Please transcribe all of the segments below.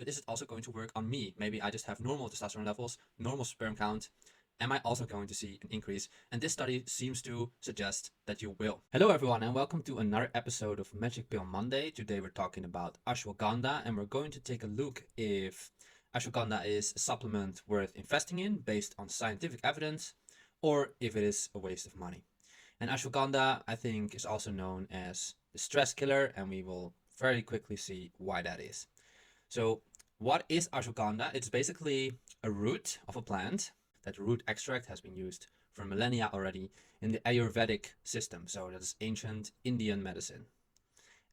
but is it also going to work on me? Maybe I just have normal testosterone levels, normal sperm count. Am I also going to see an increase? And this study seems to suggest that you will. Hello everyone and welcome to another episode of Magic Pill Monday. Today we're talking about ashwagandha and we're going to take a look if ashwagandha is a supplement worth investing in based on scientific evidence or if it is a waste of money. And ashwagandha, I think, is also known as the stress killer, and we will very quickly see why that is. So what is ashwagandha? It's basically a root of a plant. That root extract has been used for millennia already in the Ayurvedic system. So that is ancient Indian medicine.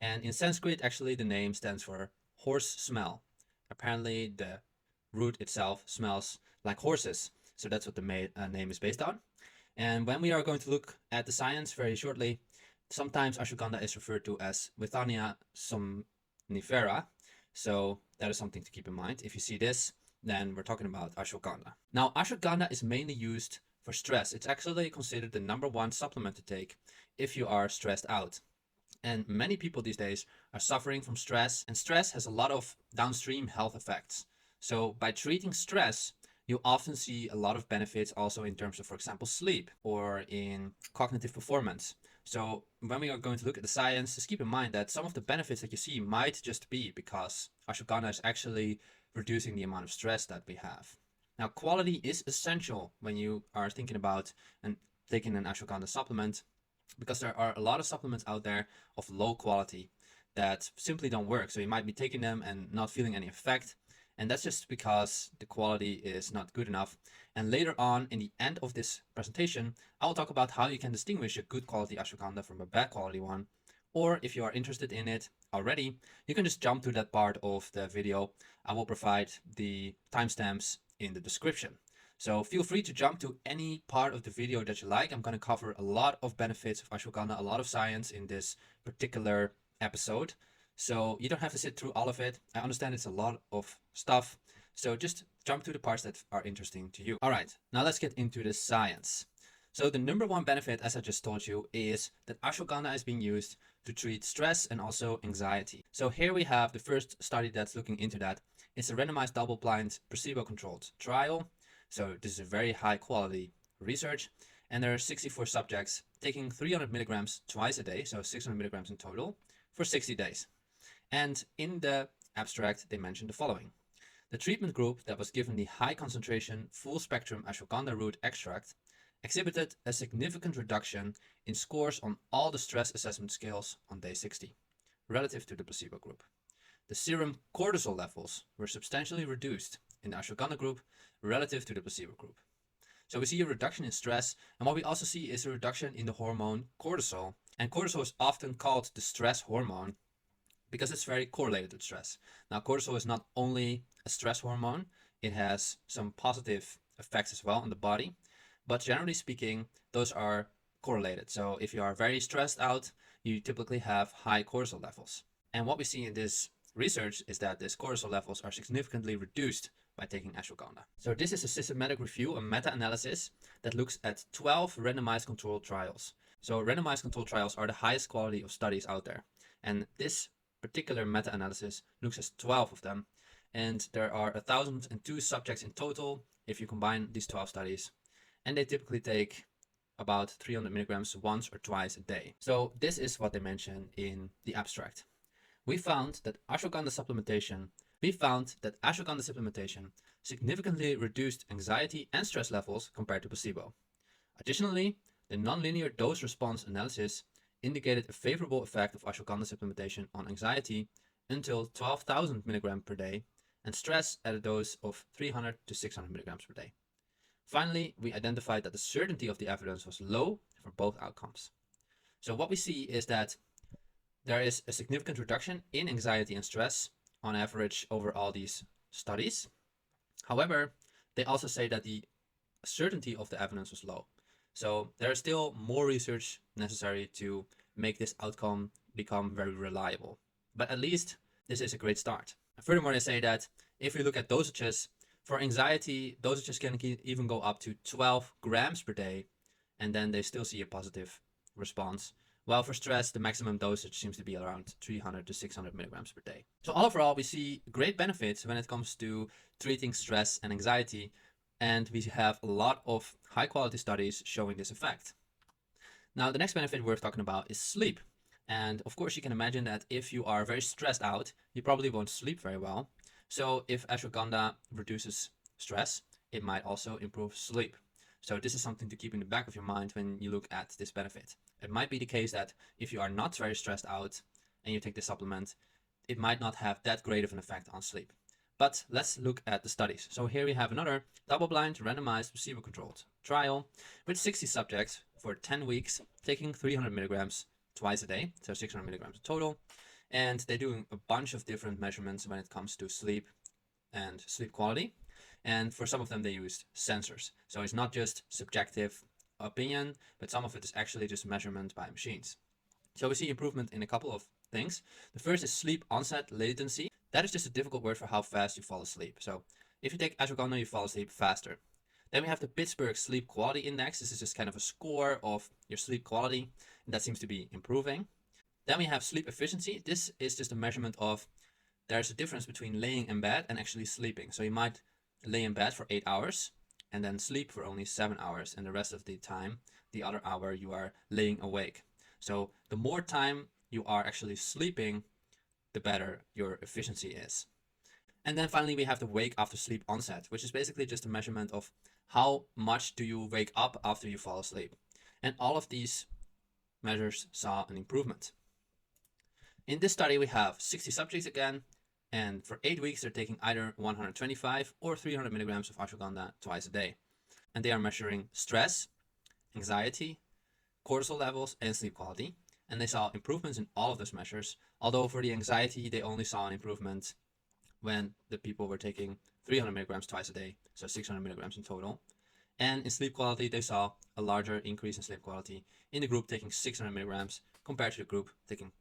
And in Sanskrit, actually, the name stands for horse smell. Apparently, the root itself smells like horses. So that's what the name is based on. And when we are going to look at the science very shortly, sometimes ashwagandha is referred to as Withania somnifera. So that is something to keep in mind. If you see this, then we're talking about ashwagandha. Now, ashwagandha is mainly used for stress. It's actually considered the #1 supplement to take if you are stressed out. And many people these days are suffering from stress, and stress has a lot of downstream health effects. So by treating stress, you often see a lot of benefits also in terms of, for example, sleep or in cognitive performance. So when we are going to look at the science, just keep in mind that some of the benefits that you see might just be because ashwagandha is actually reducing the amount of stress that we have. Now, quality is essential when you are thinking about and taking an ashwagandha supplement, because there are a lot of supplements out there of low quality that simply don't work. So you might be taking them and not feeling any effect. And that's just because the quality is not good enough. And later on in the end of this presentation, I will talk about how you can distinguish a good quality ashwagandha from a bad quality one. Or if you are interested in it already, you can just jump to that part of the video. I will provide the timestamps in the description. So feel free to jump to any part of the video that you like. I'm going to cover a lot of benefits of ashwagandha, a lot of science in this particular episode. So you don't have to sit through all of it. I understand it's a lot of stuff. So just jump to the parts that are interesting to you. All right, now let's get into the science. So the #1 benefit, as I just told you, is that ashwagandha is being used to treat stress and also anxiety. So here we have the first study that's looking into that. It's a randomized double-blind placebo-controlled trial. So this is a very high quality research. And there are 64 subjects taking 300 milligrams twice a day, so 600 milligrams in total, for 60 days. And in the abstract, they mentioned the following. The treatment group that was given the high concentration full spectrum ashwagandha root extract exhibited a significant reduction in scores on all the stress assessment scales on day 60, relative to the placebo group. The serum cortisol levels were substantially reduced in the ashwagandha group relative to the placebo group. So we see a reduction in stress, and what we also see is a reduction in the hormone cortisol. And cortisol is often called the stress hormone because it's very correlated with stress. Now, cortisol is not only a stress hormone, it has some positive effects as well on the body, but generally speaking, those are correlated. So if you are very stressed out, you typically have high cortisol levels. And what we see in this research is that these cortisol levels are significantly reduced by taking ashwagandha. So this is a systematic review, a meta-analysis that looks at 12 randomized controlled trials. So randomized controlled trials are the highest quality of studies out there. And this particular meta-analysis looks at 12 of them. And there are 1,002 subjects in total if you combine these 12 studies. And they typically take about 300 milligrams once or twice a day. So this is what they mention in the abstract. We found that ashwagandha supplementation significantly reduced anxiety and stress levels compared to placebo. Additionally, the nonlinear dose response analysis indicated a favorable effect of ashwagandha supplementation on anxiety until 12,000 milligrams per day and stress at a dose of 300 to 600 milligrams per day. Finally, we identified that the certainty of the evidence was low for both outcomes. So what we see is that there is a significant reduction in anxiety and stress on average over all these studies. However, they also say that the certainty of the evidence was low. So there is still more research necessary to make this outcome become very reliable. But at least this is a great start. Furthermore, they say that if we look at dosages, for anxiety, dosages can even go up to 12 grams per day, and then they still see a positive response while for stress, the maximum dosage seems to be around 300 to 600 milligrams per day. So overall, we see great benefits when it comes to treating stress and anxiety, and we have a lot of high quality studies showing this effect. Now, the next benefit worth talking about is sleep. And of course, you can imagine that if you are very stressed out, you probably won't sleep very well. So if ashwagandha reduces stress, it might also improve sleep. So this is something to keep in the back of your mind when you look at this benefit. It might be the case that if you are not very stressed out and you take this supplement, it might not have that great of an effect on sleep. But let's look at the studies. So here we have another double-blind, randomized, placebo-controlled trial with 60 subjects for 10 weeks, taking 300 milligrams twice a day, so 600 milligrams in total. And they're doing a bunch of different measurements when it comes to sleep and sleep quality. And for some of them, they used sensors. So it's not just subjective opinion, but some of it is actually just measurement by machines. So we see improvement in a couple of things. The first is sleep onset latency. That is just a difficult word for how fast you fall asleep. So if you take ashwagandha, you fall asleep faster. Then we have the Pittsburgh Sleep Quality Index. This is just kind of a score of your sleep quality, and that seems to be improving. Then we have sleep efficiency. This is just a measurement of there's a difference between laying in bed and actually sleeping. So you might lay in bed for 8 hours and then sleep for only 7 hours, and the rest of the time, the other hour, you are laying awake. So the more time you are actually sleeping, the better your efficiency is. And then finally, we have the wake after sleep onset, which is basically just a measurement of how much do you wake up after you fall asleep. And all of these measures saw an improvement. In this study, we have 60 subjects again, and for 8 weeks, they're taking either 125 or 300 milligrams of ashwagandha twice a day. And they are measuring stress, anxiety, cortisol levels, and sleep quality. And they saw improvements in all of those measures. Although for the anxiety, they only saw an improvement when the people were taking 300 milligrams twice a day, so 600 milligrams in total. And in sleep quality, they saw a larger increase in sleep quality in the group taking 600 milligrams compared to the group taking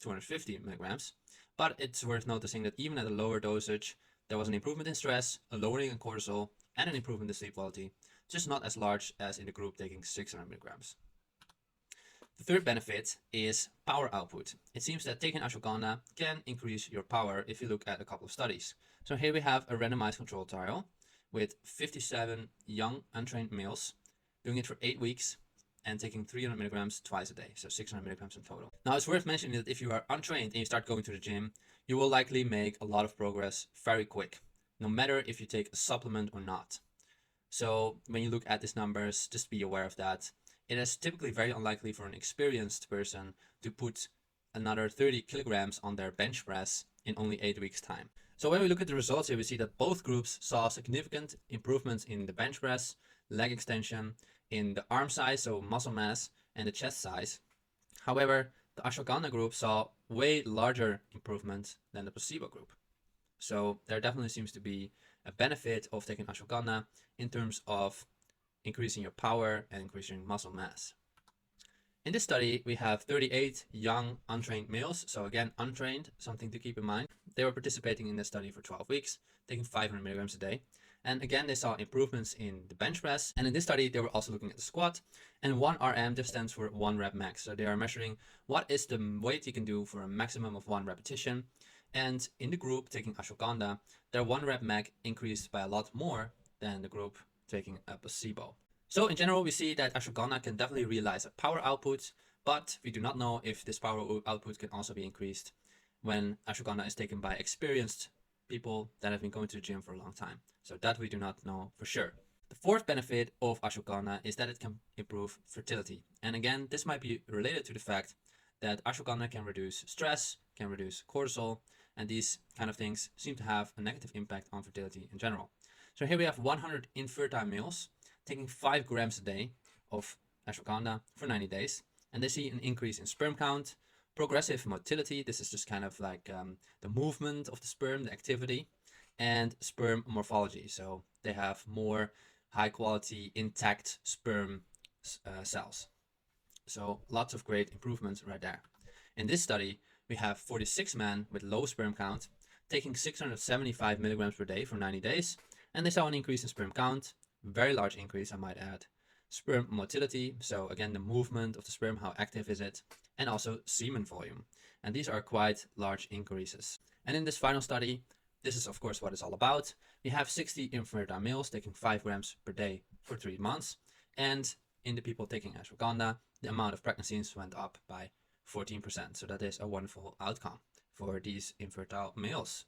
250 milligrams. But it's worth noticing that even at a lower dosage, there was an improvement in stress, a lowering in cortisol, and an improvement in sleep quality, just not as large as in the group taking 600 milligrams. The third benefit is power output. It seems that taking ashwagandha can increase your power if you look at a couple of studies. So here we have a randomized control trial with 57 young untrained males doing it for 8 weeks and taking 300 milligrams twice a day, so 600 milligrams in total. Now it's worth mentioning that if you are untrained and you start going to the gym, you will likely make a lot of progress very quick, no matter if you take a supplement or not. So when you look at these numbers, just be aware of that. It is typically very unlikely for an experienced person to put another 30 kilograms on their bench press in only 8 weeks' time. So when we look at the results here, we see that both groups saw significant improvements in the bench press, leg extension, in the arm size, so muscle mass, and the chest size. However, the ashwagandha group saw way larger improvements than the placebo group. So there definitely seems to be a benefit of taking ashwagandha in terms of increasing your power and increasing muscle mass. In this study, we have 38 young untrained males. So again, untrained, something to keep in mind. They were participating in this study for 12 weeks, taking 500 milligrams a day. And again, they saw improvements in the bench press. And in this study, they were also looking at the squat. And 1RM, this stands for 1 rep max. So they are measuring what is the weight you can do for a maximum of 1 repetition. And in the group taking ashwagandha, their 1 rep max increased by a lot more than the group taking a placebo. So in general, we see that ashwagandha can definitely realize a power output, but we do not know if this power output can also be increased when ashwagandha is taken by experienced people that have been going to the gym for a long time. So that we do not know for sure. The fourth benefit of ashwagandha is that it can improve fertility. And again, this might be related to the fact that ashwagandha can reduce stress, can reduce cortisol, and these kind of things seem to have a negative impact on fertility in general. So here we have 100 infertile males taking 5 grams a day of ashwagandha for 90 days, and they see an increase in sperm count, progressive motility, this is just kind of like the movement of the sperm, the activity, and sperm morphology. So they have more high quality intact sperm cells. So lots of great improvements right there. In this study, we have 46 men with low sperm count taking 675 milligrams per day for 90 days, and they saw an increase in sperm count, very large increase I might add, sperm motility, so again, the movement of the sperm, how active is it, and also semen volume. And these are quite large increases. And in this final study, this is of course what it's all about. We have 60 infertile males taking 5 grams per day for 3 months. And in the people taking ashwagandha, the amount of pregnancies went up by 14%. So that is a wonderful outcome for these infertile males.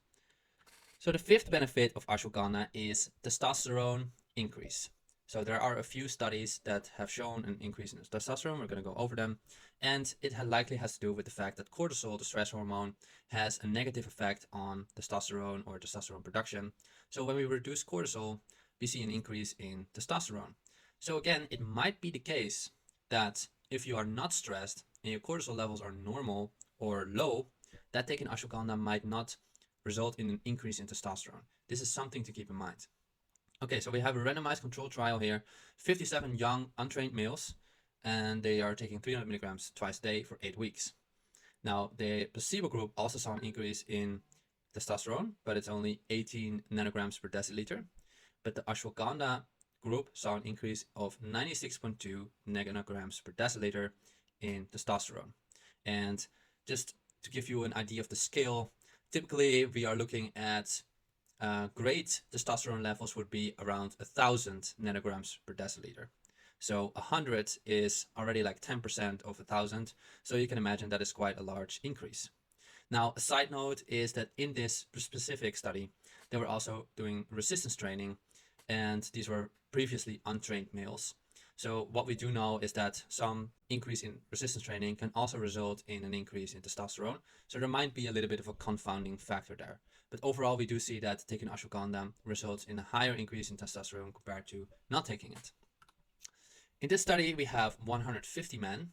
So the fifth benefit of ashwagandha is testosterone increase. So there are a few studies that have shown an increase in testosterone. We're going to go over them. And it likely has to do with the fact that cortisol, the stress hormone, has a negative effect on testosterone or testosterone production. So when we reduce cortisol, we see an increase in testosterone. So again, it might be the case that if you are not stressed and your cortisol levels are normal or low, that taking ashwagandha might not result in an increase in testosterone. This is something to keep in mind. Okay, so we have a randomized control trial here, 57 young untrained males, and they are taking 300 milligrams twice a day for 8 weeks. Now, the placebo group also saw an increase in testosterone, but it's only 18 nanograms per deciliter. But the ashwagandha group saw an increase of 96.2 nanograms per deciliter in testosterone. And just to give you an idea of the scale, typically we are looking at great testosterone levels would be around 1,000 nanograms per deciliter. So 100 is already like 10% of 1,000. So you can imagine that is quite a large increase. Now, a side note is that in this specific study, they were also doing resistance training, and these were previously untrained males. So what we do know is that some increase in resistance training can also result in an increase in testosterone. So there might be a little bit of a confounding factor there. But overall, we do see that taking ashwagandha results in a higher increase in testosterone compared to not taking it. In this study, we have 150 men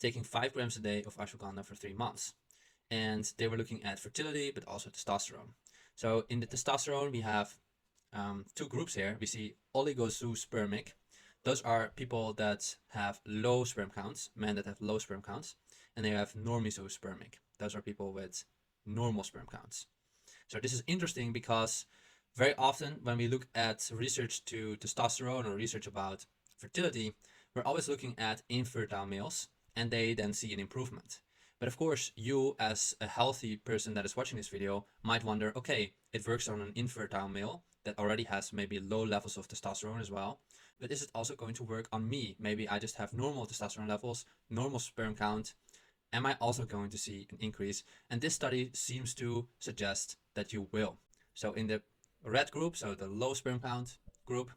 taking 5 grams a day of ashwagandha for 3 months. And they were looking at fertility, but also testosterone. So in the testosterone, we have 2 groups here. We see oligozoospermic. Those are people that have low sperm counts, men that have low sperm counts. And they have normozoospermic. Those are people with normal sperm counts. So this is interesting because very often when we look at research to testosterone or research about fertility, we're always looking at infertile males and they then see an improvement. But of course, you as a healthy person that is watching this video might wonder, okay, it works on an infertile male that already has maybe low levels of testosterone as well. But is it also going to work on me? Maybe I just have normal testosterone levels, normal sperm count. Am I also going to see an increase? And this study seems to suggest that you will. So in the red group, so the low sperm count group,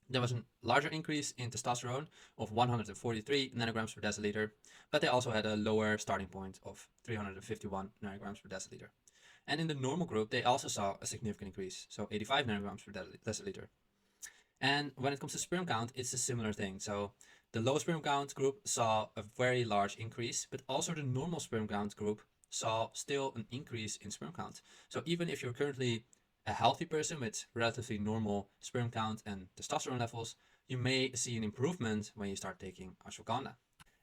there was a larger increase in testosterone of 143 nanograms per deciliter, but they also had a lower starting point of 351 nanograms per deciliter. And in the normal group, they also saw a significant increase, so 85 nanograms per deciliter. And when it comes to sperm count, it's a similar thing. So the low sperm count group saw a very large increase, but also the normal sperm count group saw still an increase in sperm count. So even if you're currently a healthy person with relatively normal sperm count and testosterone levels, you may see an improvement when you start taking ashwagandha.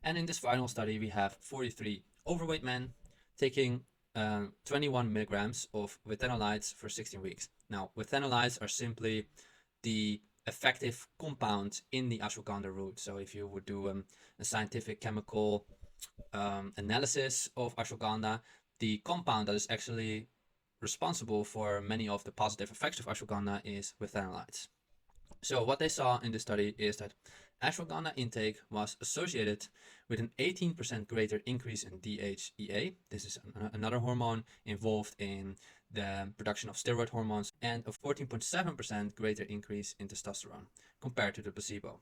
And in this final study, we have 43 overweight men taking 21 milligrams of withanolides for 16 weeks. Now, withanolides are simply the effective compound in the ashwagandha root. So if you would do a scientific chemical analysis of ashwagandha, the compound that is actually responsible for many of the positive effects of ashwagandha is withanolides. So what they saw in this study is that ashwagandha intake was associated with an 18% greater increase in DHEA. This is another hormone involved in the production of steroid hormones, and a 14.7% greater increase in testosterone compared to the placebo.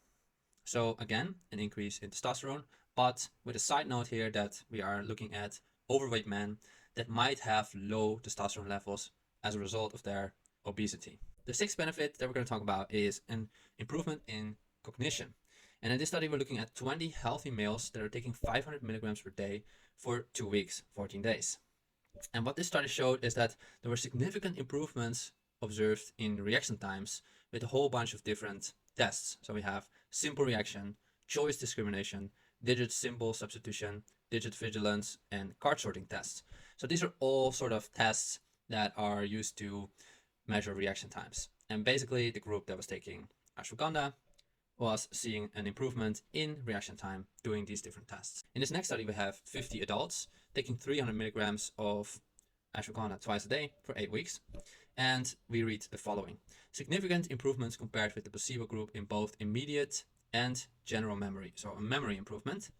So again, an increase in testosterone, but with a side note here that we are looking at overweight men that might have low testosterone levels as a result of their obesity. The sixth benefit that we're going to talk about is an improvement in cognition. And in this study, we're looking at 20 healthy males that are taking 500 milligrams per day for 2 weeks, 14 days. And what this study showed is that there were significant improvements observed in reaction times with a whole bunch of different tests. So we have simple reaction, choice discrimination, digit symbol substitution, digit vigilance, and card sorting tests. So these are all sort of tests that are used to measure reaction times. And basically the group that was taking ashwagandha was seeing an improvement in reaction time doing these different tests. In this next study, we have 50 adults taking 300 milligrams of ashwagandha twice a day for 8 weeks. And we read the following. Significant improvements compared with the placebo group in both immediate and general memory. So a memory improvement.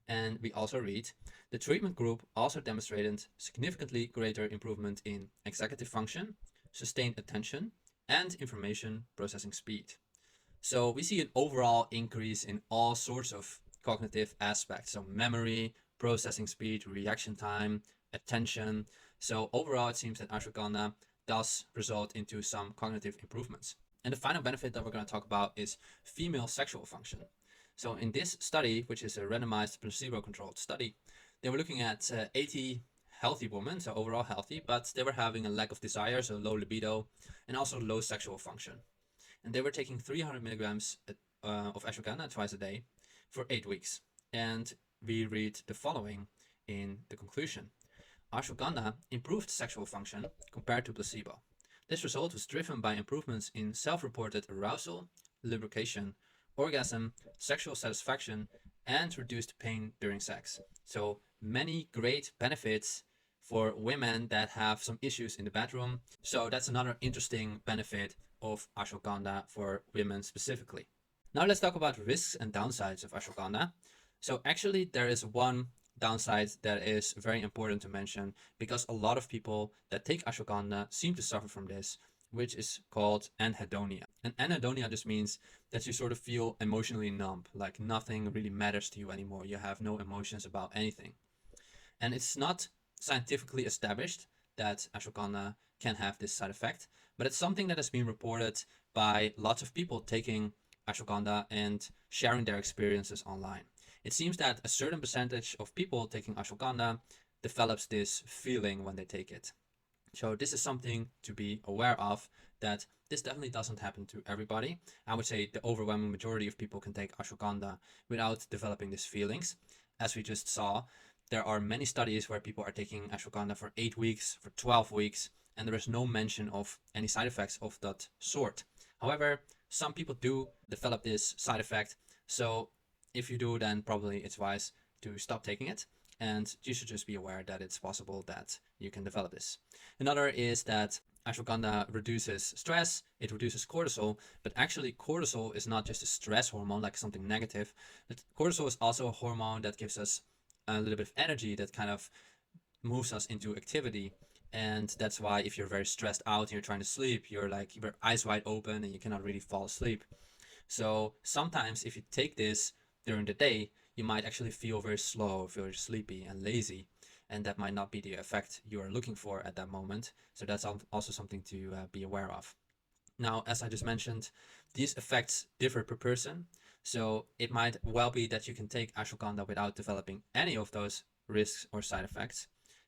And we also read, the treatment group also demonstrated significantly greater improvement in executive function, sustained attention, and information processing speed. So we see an overall increase in all sorts of cognitive aspects. So memory, processing speed, reaction time, attention. So overall, it seems that ashwagandha does result into some cognitive improvements. And the final benefit that we're going to talk about is female sexual function. So in this study, which is a randomized placebo-controlled study, they were looking at 80 healthy women, so overall healthy, but they were having a lack of desire, so low libido, and also low sexual function. And they were taking 300 milligrams of ashwagandha twice a day for 8 weeks. And we read the following in the conclusion. Ashwagandha improved sexual function compared to placebo. This result was driven by improvements in self-reported arousal, lubrication, orgasm, sexual satisfaction, and reduced pain during sex. So many great benefits for women that have some issues in the bedroom. So that's another interesting benefit of ashwagandha for women specifically. Now let's talk about risks and downsides of ashwagandha. So actually there is one downside that is very important to mention, because a lot of people that take ashwagandha seem to suffer from this, which is called anhedonia. And anhedonia just means that you sort of feel emotionally numb, like nothing really matters to you anymore. You have no emotions about anything. And it's not scientifically established that ashwagandha can have this side effect, but it's something that has been reported by lots of people taking ashwagandha and sharing their experiences online. It seems that a certain percentage of people taking ashwagandha develops this feeling when they take it. So this is something to be aware of, that this definitely doesn't happen to everybody. I would say the overwhelming majority of people can take ashwagandha without developing these feelings. As we just saw, there are many studies where people are taking ashwagandha for 8 weeks, for 12 weeks, and there is no mention of any side effects of that sort. However, some people do develop this side effect. So if you do, then probably it's wise to stop taking it. And you should just be aware that it's possible that you can develop this. Another is that ashwagandha reduces stress, it reduces cortisol, but actually cortisol is not just a stress hormone, like something negative. But cortisol is also a hormone that gives us a little bit of energy, that kind of moves us into activity. And that's why if you're very stressed out and you're trying to sleep, you're like, your eyes wide open and you cannot really fall asleep. So sometimes if you take this during the day, you might actually feel very slow, feel sleepy and lazy, and that might not be the effect you are looking for at that moment. So that's also something to be aware of. Now, as I just mentioned, these effects differ per person. So it might well be that you can take ashwagandha without developing any of those risks or side effects.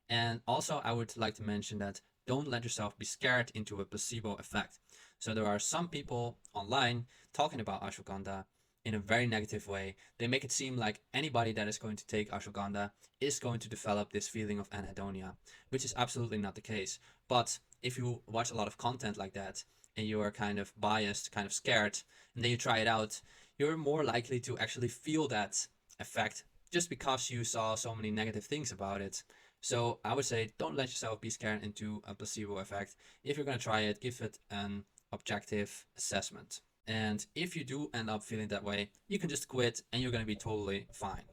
And also, I would like to mention that don't let yourself be scared into a placebo effect. So there are some people online talking about ashwagandha in a very negative way. They make it seem like anybody that is going to take ashwagandha is going to develop this feeling of anhedonia, which is absolutely not the case. But if you watch a lot of content like that and you are kind of biased, kind of scared, and then you try it out, you're more likely to actually feel that effect just because you saw so many negative things about it. So I would say don't let yourself be scared into a placebo effect. If you're going to try it, give it an objective assessment. And if you do end up feeling that way, you can just quit and you're going to be totally fine.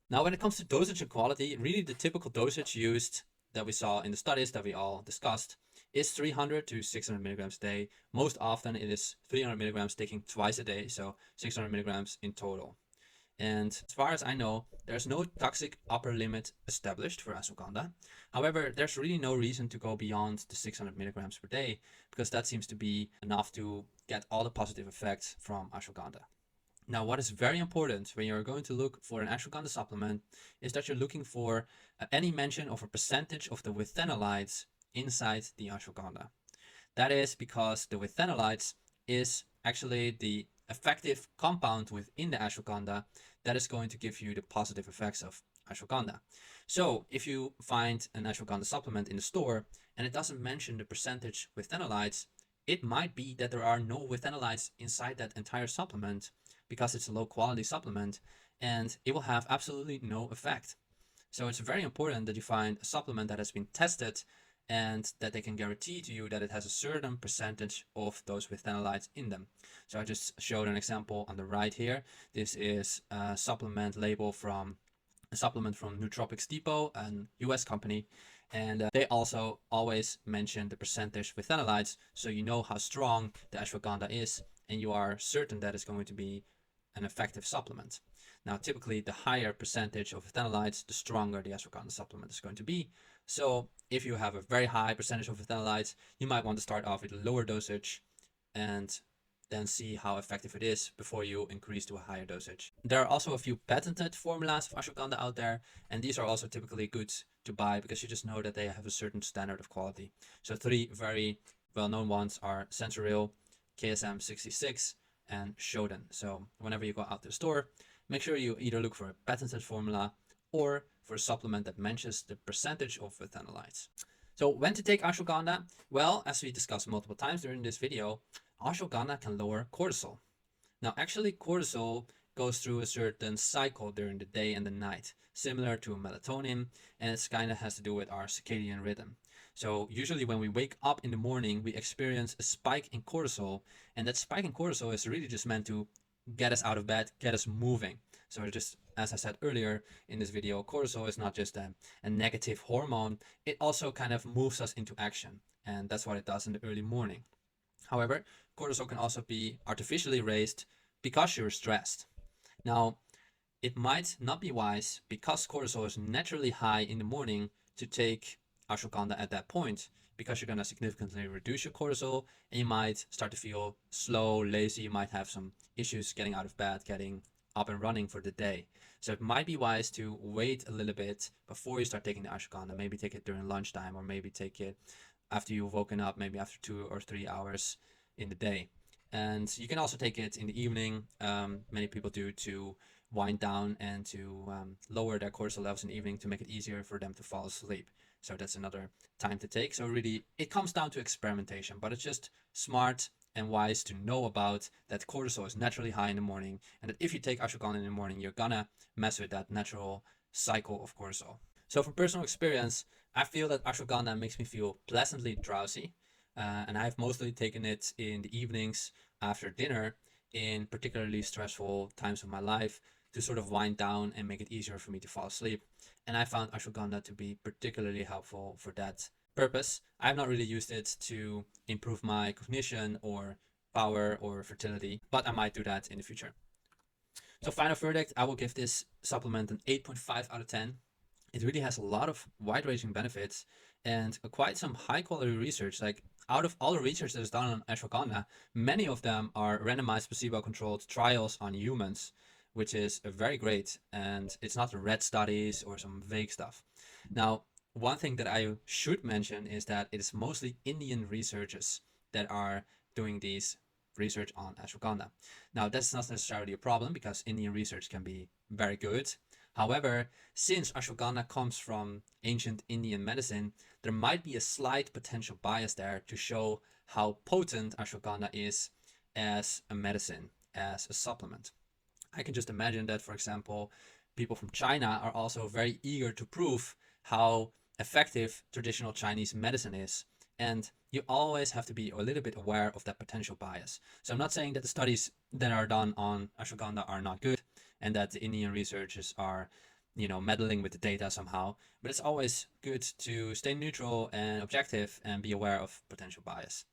Now, when it comes to dosage and quality, really the typical dosage used that we saw in the studies that we all discussed is 300 to 600 milligrams a day. Most often it is 300 milligrams taken twice a day, so 600 milligrams in total. And as far as I know, there's no toxic upper limit established for ashwagandha. However, there's really no reason to go beyond the 600 milligrams per day, because that seems to be enough to get all the positive effects from ashwagandha. Now, what is very important when you're going to look for an ashwagandha supplement is that you're looking for any mention of a percentage of the withanolides inside the ashwagandha. That is because the withanolides is actually the effective compound within the ashwagandha that is going to give you the positive effects of ashwagandha. So if you find an ashwagandha supplement in the store and it doesn't mention the percentage withanolides, it might be that there are no withanolides inside that entire supplement, because it's a low quality supplement and it will have absolutely no effect. So it's very important that you find a supplement that has been tested and that they can guarantee to you that it has a certain percentage of those withanolides in them. So I just showed an example on the right here. This is a supplement label from a supplement from Nootropics Depot, an US company. And they also always mention the percentage withanolides, so you know how strong the ashwagandha is and you are certain that it's going to be an effective supplement. Now, typically, the higher percentage of phenolides, the stronger the ashwagandha supplement is going to be. So if you have a very high percentage of phenolides, you might want to start off with a lower dosage and then see how effective it is before you increase to a higher dosage. There are also a few patented formulas of ashwagandha out there, and these are also typically good to buy because you just know that they have a certain standard of quality. So 3 very well-known ones are Sensoril, KSM 66, and Shodan. So whenever you go out to the store, make sure you either look for a patented formula or for a supplement that mentions the percentage of phenolides. So when to take ashwagandha? Well, as we discussed multiple times during this video, ashwagandha can lower cortisol. Now, actually, cortisol goes through a certain cycle during the day and the night, similar to melatonin, and it's kind of has to do with our circadian rhythm. So usually when we wake up in the morning, we experience a spike in cortisol, and that spike in cortisol is really just meant to get us out of bed, get us moving. So just as I said earlier in this video, cortisol is not just a negative hormone, it also kind of moves us into action, and that's what it does in the early morning. However, cortisol can also be artificially raised because you're stressed. Now, it might not be wise, because cortisol is naturally high in the morning, to take ashwagandha at that point, because you're going to significantly reduce your cortisol and you might start to feel slow, lazy, you might have some issues getting out of bed, getting up and running for the day. So it might be wise to wait a little bit before you start taking the ashwagandha. Maybe take it during lunchtime, or maybe take it after you've woken up, maybe after 2 or 3 hours in the day. And you can also take it in the evening. Many people do, to wind down and to lower their cortisol levels in the evening, to make it easier for them to fall asleep. So that's another time to take. So really, it comes down to experimentation, but it's just smart and wise to know about that cortisol is naturally high in the morning, and that if you take ashwagandha in the morning, you're gonna mess with that natural cycle of cortisol. So from personal experience, I feel that ashwagandha makes me feel pleasantly drowsy, and I've mostly taken it in the evenings after dinner in particularly stressful times of my life, to sort of wind down and make it easier for me to fall asleep. And I found ashwagandha to be particularly helpful for that purpose. I've not really used it to improve my cognition or power or fertility, but I might do that in the future. So final verdict, I will give this supplement an 8.5 out of 10. It really has a lot of wide-ranging benefits and quite some high-quality research. Like, out of all the research that is done on ashwagandha, many of them are randomized placebo-controlled trials on humans, which is very great, and it's not red studies or some vague stuff. Now, one thing that I should mention is that it is mostly Indian researchers that are doing these research on ashwagandha. Now, that's not necessarily a problem, because Indian research can be very good. However, since ashwagandha comes from ancient Indian medicine, there might be a slight potential bias there to show how potent ashwagandha is as a medicine, as a supplement. I can just imagine that, for example, people from China are also very eager to prove how effective traditional Chinese medicine is. And you always have to be a little bit aware of that potential bias. So I'm not saying that the studies that are done on ashwagandha are not good, and that the Indian researchers are, meddling with the data somehow. But it's always good to stay neutral and objective and be aware of potential bias.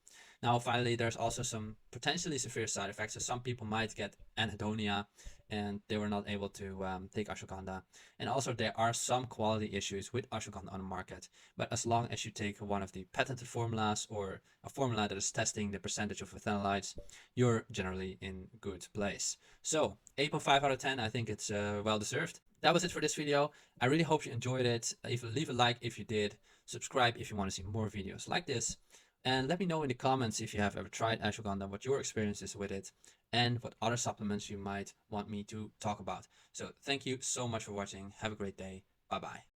Now, finally, there's also some potentially severe side effects. So some people might get anhedonia and they were not able to take ashwagandha. And also there are some quality issues with ashwagandha on the market. But as long as you take one of the patented formulas, or a formula that is testing the percentage of phenolides, you're generally in good place. So 8.5 out of 10, I think it's well deserved. That was it for this video. I really hope you enjoyed it. Leave a like if you did. Subscribe if you want to see more videos like this. And let me know in the comments if you have ever tried ashwagandha, what your experience is with it, and what other supplements you might want me to talk about. So thank you so much for watching. Have a great day. Bye bye.